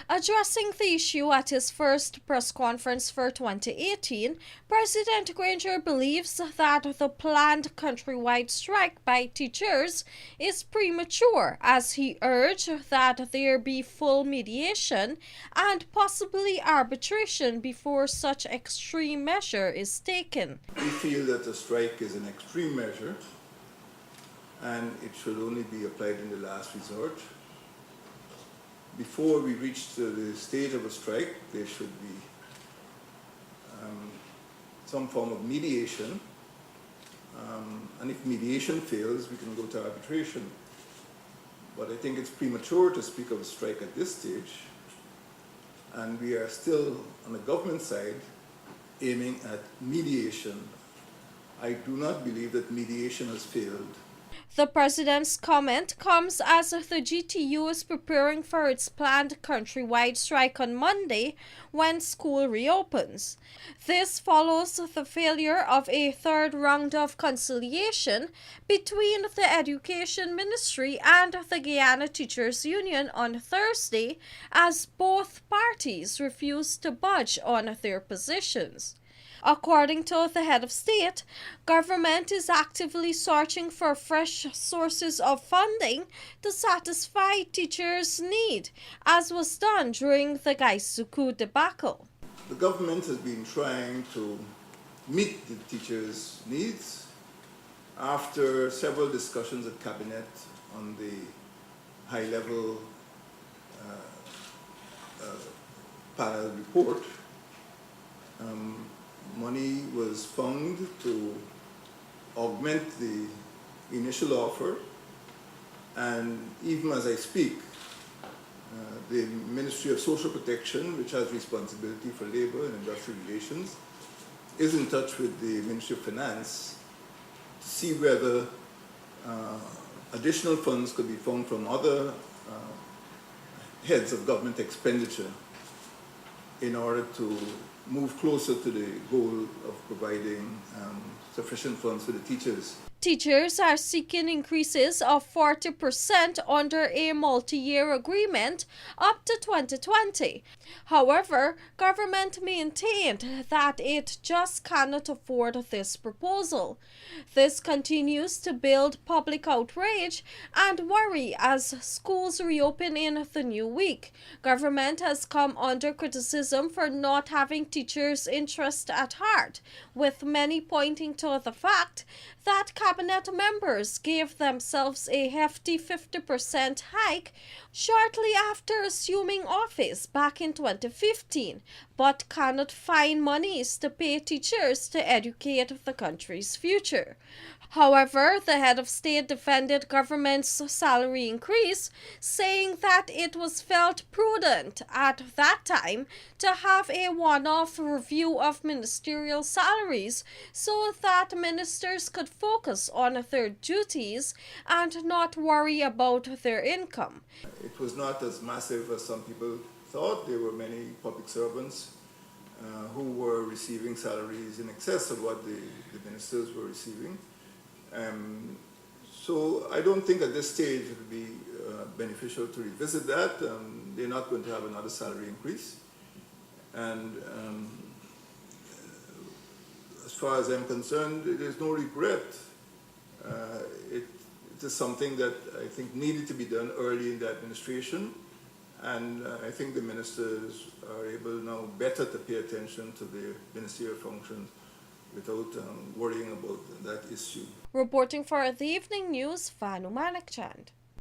Addressing the issue at his first press conference for 2018, President Granger believes that the planned countrywide strike by teachers is premature, as he urged that there be full mediation and possibly arbitration before such extreme measure is taken. We feel that a strike is an extreme measure and it should only be applied in the last resort. Before we reach the stage of a strike, there should be some form of mediation, and if mediation fails, we can go to arbitration. But I think it's premature to speak of a strike at this stage, and we are still, on the government side, aiming at mediation. I do not believe that mediation has failed. The president's comment comes as the GTU is preparing for its planned countrywide strike on Monday when school reopens. This follows the failure of a third round of conciliation between the Education Ministry and the Guyana Teachers Union on Thursday, as both parties refused to budge on their positions. According to the head of state, government is actively searching for fresh sources of funding to satisfy teachers' need, as was done during the Gaisuku debacle. The government has been trying to meet the teachers' needs after several discussions at Cabinet on the high-level panel report. Money was found to augment the initial offer, and even as I speak, the Ministry of Social Protection, which has responsibility for labor and industrial relations, is in touch with the Ministry of Finance to see whether additional funds could be found from other heads of government expenditure in order to move closer to the goal of providing sufficient funds for the teachers. Teachers are seeking increases of 40% under a multi-year agreement up to 2020. However, government maintained that it just cannot afford this proposal. This continues to build public outrage and worry as schools reopen in the new week. Government has come under criticism for not having teachers' interest at heart, with many pointing to the fact that Cabinet members gave themselves a hefty 50% hike shortly after assuming office back in 2015, but cannot find monies to pay teachers to educate the country's future. However, the head of state defended government's salary increase, saying that it was felt prudent at that time to have a one-off review of ministerial salaries so that ministers could focus on their duties and not worry about their income. It was not as massive as some people thought. There were many public servants who were receiving salaries in excess of what the ministers were receiving. So I don't think at this stage it would be beneficial to revisit that. They're not going to have another salary increase. And as far as I'm concerned, there's no regret. It is something that I think needed to be done early in the administration. And I think the ministers are able now better to pay attention to their ministerial functions without worrying about that issue. Reporting for the Evening News, Vanu Manakchand.